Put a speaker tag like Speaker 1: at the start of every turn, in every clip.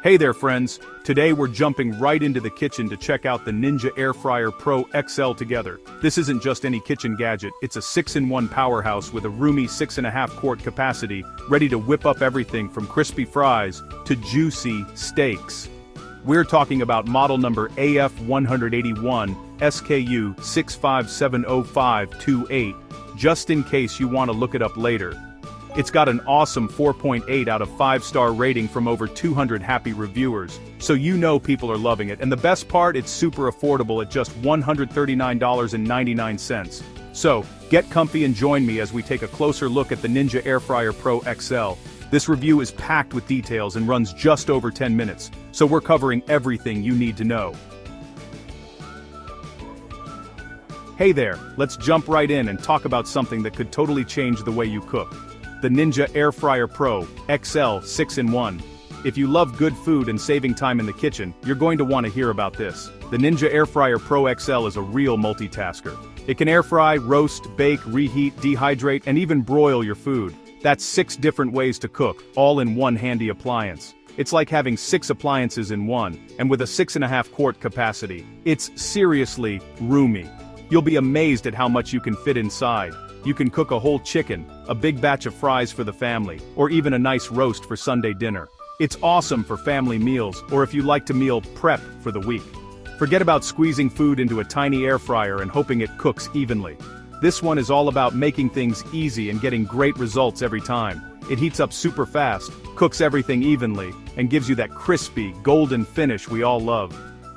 Speaker 1: Hey there friends, today we're jumping right into the kitchen to check out the Ninja Air Fryer Pro XL together. This isn't just any kitchen gadget, it's a 6-in-1 powerhouse with a roomy 6.5-quart capacity, ready to whip up everything from crispy fries to juicy steaks. We're talking about model number AF181 SKU 6.5-70528, just in case you want to look it up later. It's got an awesome 4.8 out of 5-star rating from over 200 happy reviewers, so you know people are loving it, and the best part, it's super affordable at just $139.99. So, get comfy and join me as we take a closer look at the Ninja Air Fryer Pro XL. This review is packed with details and runs just over 10 minutes, so we're covering everything you need to know. Hey there, let's jump right in and talk about something that could totally change the way you cook. The Ninja Air Fryer Pro XL 6-in-1. If you love good food and saving time in the kitchen, you're going to want to hear about this. The Ninja Air Fryer Pro XL is a real multitasker. It can air fry, roast, bake, reheat, dehydrate, and even broil your food. That's 6 different ways to cook, all in one handy appliance. It's like having 6 appliances in one, and with a 6.5-quart capacity. It's seriously roomy. You'll be amazed at how much you can fit inside. You can cook a whole chicken, a big batch of fries for the family, or even a nice roast for Sunday dinner. It's awesome for family meals, or if you like to meal prep for the week. Forget about squeezing food into a tiny air fryer and hoping it cooks evenly. This one is all about making things easy and getting great results every time. It heats up super fast, cooks everything evenly, and gives you that crispy, golden finish we all love.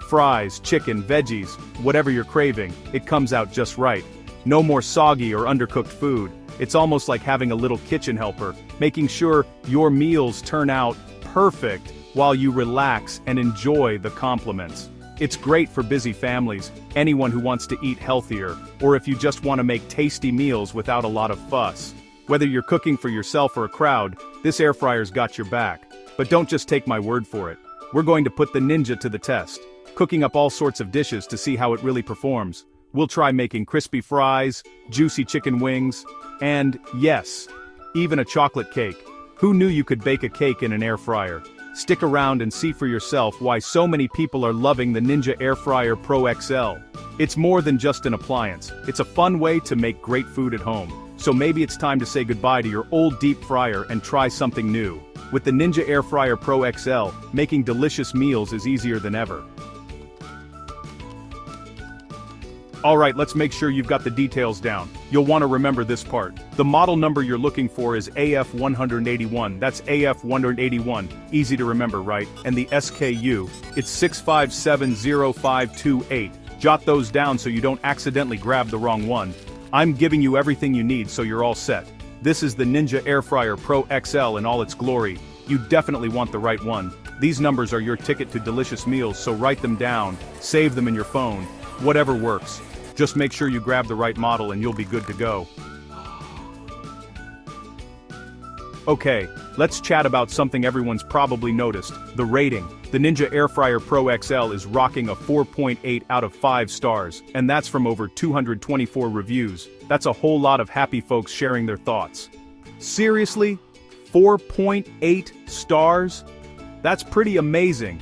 Speaker 1: Fries, chicken, veggies, whatever you're craving, it comes out just right. No more soggy or undercooked food. It's almost like having a little kitchen helper, making sure your meals turn out perfect while you relax and enjoy the compliments. It's great for busy families, anyone who wants to eat healthier, or if you just want to make tasty meals without a lot of fuss. Whether you're cooking for yourself or a crowd, this air fryer's got your back. But don't just take my word for it. We're going to put the Ninja to the test, cooking up all sorts of dishes to see how it really performs. We'll try making crispy fries, juicy chicken wings, and, yes, even a chocolate cake. Who knew you could bake a cake in an air fryer? Stick around and see for yourself why so many people are loving the Ninja Air Fryer Pro XL. It's more than just an appliance, it's a fun way to make great food at home. So maybe it's time to say goodbye to your old deep fryer and try something new. With the Ninja Air Fryer Pro XL, making delicious meals is easier than ever. Alright, let's make sure you've got the details down. You'll want to remember this part. The model number you're looking for is AF181, that's AF181, easy to remember, right? And the SKU, it's 6.5-70528. Jot those down so you don't accidentally grab the wrong one. I'm giving you everything you need so you're all set. This is the Ninja Air Fryer Pro XL in all its glory. You definitely want the right one. These numbers are your ticket to delicious meals, so write them down, save them in your phone, whatever works. Just make sure you grab the right model and you'll be good to go. Okay, let's chat about something everyone's probably noticed, the rating. The Ninja Air Fryer Pro XL is rocking a 4.8 out of 5 stars, and that's from over 224 reviews. That's a whole lot of happy folks sharing their thoughts. Seriously? 4.8 stars? That's pretty amazing.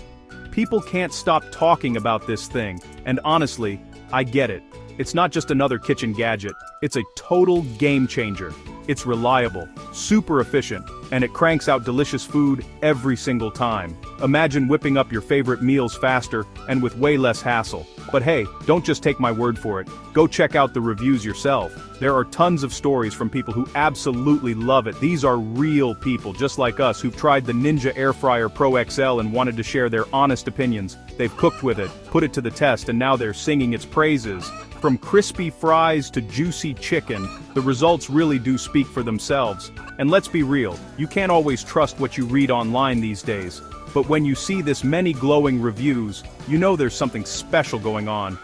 Speaker 1: People can't stop talking about this thing, and honestly, I get it. It's not just another kitchen gadget, it's a total game changer. It's reliable, super efficient, and it cranks out delicious food every single time. Imagine whipping up your favorite meals faster and with way less hassle. But hey, don't just take my word for it. Go check out the reviews yourself. There are tons of stories from people who absolutely love it. These are real people just like us who've tried the Ninja Air Fryer Pro XL and wanted to share their honest opinions. They've cooked with it, put it to the test, and now they're singing its praises. From crispy fries to juicy chicken, the results really do speak for themselves. And let's be real, you can't always trust what you read online these days. But when you see this many glowing reviews, you know there's something special going on.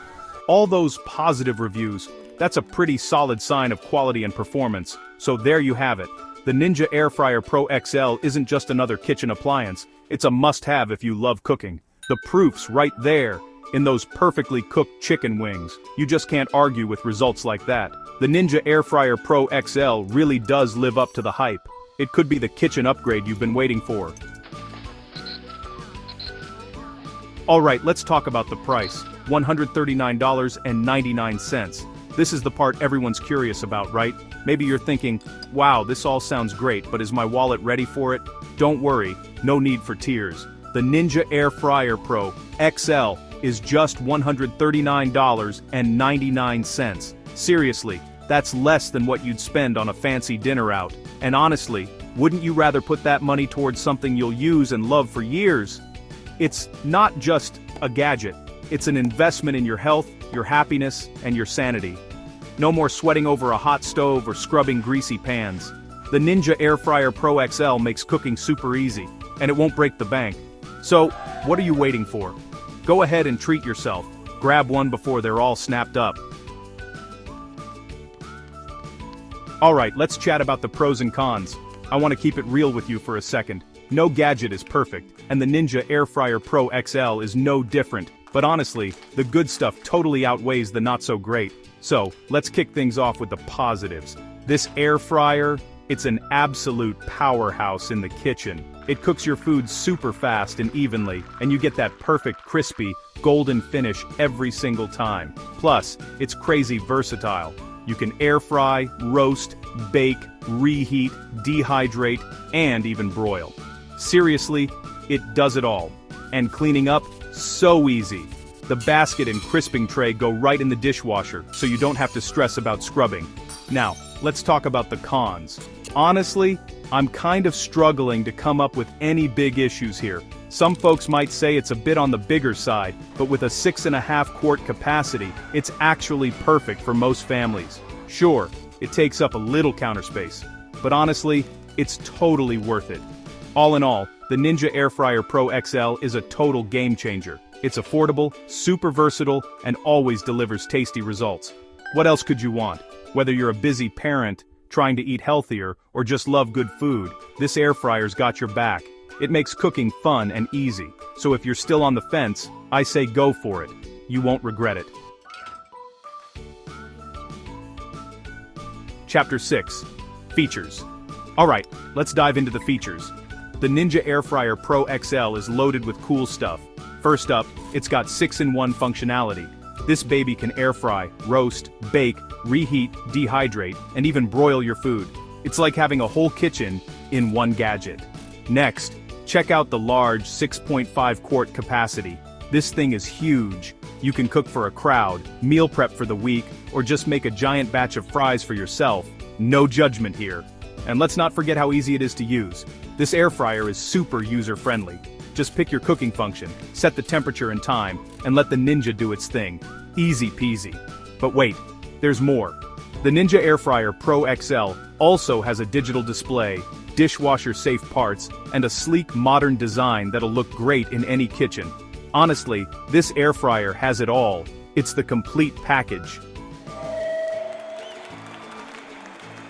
Speaker 1: All those positive reviews, that's a pretty solid sign of quality and performance. So there you have it. The Ninja Air Fryer Pro XL isn't just another kitchen appliance, it's a must-have if you love cooking. The proof's right there, in those perfectly cooked chicken wings. You just can't argue with results like that. The Ninja Air Fryer Pro XL really does live up to the hype. It could be the kitchen upgrade you've been waiting for. Alright, let's talk about the price. $139.99. This is the part everyone's curious about, right? Maybe you're thinking, wow, this all sounds great, but is my wallet ready for it? Don't worry, no need for tears. The Ninja Air Fryer Pro XL is just $139.99. Seriously, that's less than what you'd spend on a fancy dinner out. And honestly, wouldn't you rather put that money towards something you'll use and love for years? It's not just a gadget. It's an investment in your health, your happiness, and your sanity. No more sweating over a hot stove or scrubbing greasy pans. The Ninja Air Fryer Pro XL makes cooking super easy, and it won't break the bank. So, what are you waiting for? Go ahead and treat yourself. Grab one before they're all snapped up. Alright, let's chat about the pros and cons. I want to keep it real with you for a second. No gadget is perfect, and the Ninja Air Fryer Pro XL is no different. But honestly, the good stuff totally outweighs the not so great. So, let's kick things off with the positives. This air fryer, it's an absolute powerhouse in the kitchen. It cooks your food super fast and evenly, and you get that perfect crispy, golden finish every single time. Plus, it's crazy versatile. You can air fry, roast, bake, reheat, dehydrate, and even broil. Seriously, it does it all. And cleaning up, so easy. The basket and crisping tray go right in the dishwasher, so you don't have to stress about scrubbing. Now, let's talk about the cons. Honestly, I'm kind of struggling to come up with any big issues here. Some folks might say it's a bit on the bigger side, but with a 6.5-quart capacity, it's actually perfect for most families. Sure, it takes up a little counter space, but honestly, it's totally worth it. All in all, the Ninja Air Fryer Pro XL is a total game changer. It's affordable, super versatile, and always delivers tasty results. What else could you want? Whether you're a busy parent, trying to eat healthier, or just love good food, this air fryer's got your back. It makes cooking fun and easy, so if you're still on the fence, I say go for it. You won't regret it. Chapter 6. Features. Alright, let's dive into the features. The Ninja Air Fryer Pro XL is loaded with cool stuff. First up, it's got 6-in-1 functionality. This baby can air fry, roast, bake, reheat, dehydrate, and even broil your food. It's like having a whole kitchen in one gadget. Next, check out the large 6.5-quart capacity. This thing is huge. You can cook for a crowd, meal prep for the week, or just make a giant batch of fries for yourself. No judgment here. And let's not forget how easy it is to use. This air fryer is super user-friendly. Just pick your cooking function, set the temperature and time, and let the Ninja do its thing. Easy peasy. But wait, there's more. The Ninja Air Fryer Pro XL also has a digital display, dishwasher-safe parts, and a sleek modern design that'll look great in any kitchen. Honestly, this air fryer has it all. It's the complete package.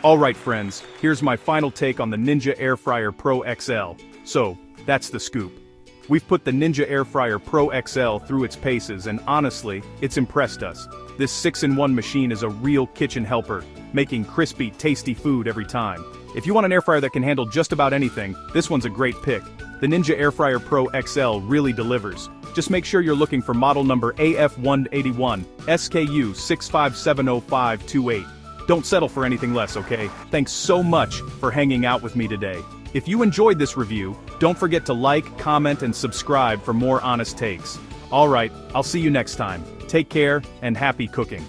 Speaker 1: Alright friends, here's my final take on the Ninja Air Fryer Pro XL. So, that's the scoop. We've put the Ninja Air Fryer Pro XL through its paces and honestly, it's impressed us. This 6-in-1 machine is a real kitchen helper, making crispy, tasty food every time. If you want an air fryer that can handle just about anything, this one's a great pick. The Ninja Air Fryer Pro XL really delivers. Just make sure you're looking for model number AF181, SKU 6570528. Don't settle for anything less, okay? Thanks so much for hanging out with me today. If you enjoyed this review, don't forget to like, comment, and subscribe for more honest takes. Alright, I'll see you next time. Take care, and happy cooking.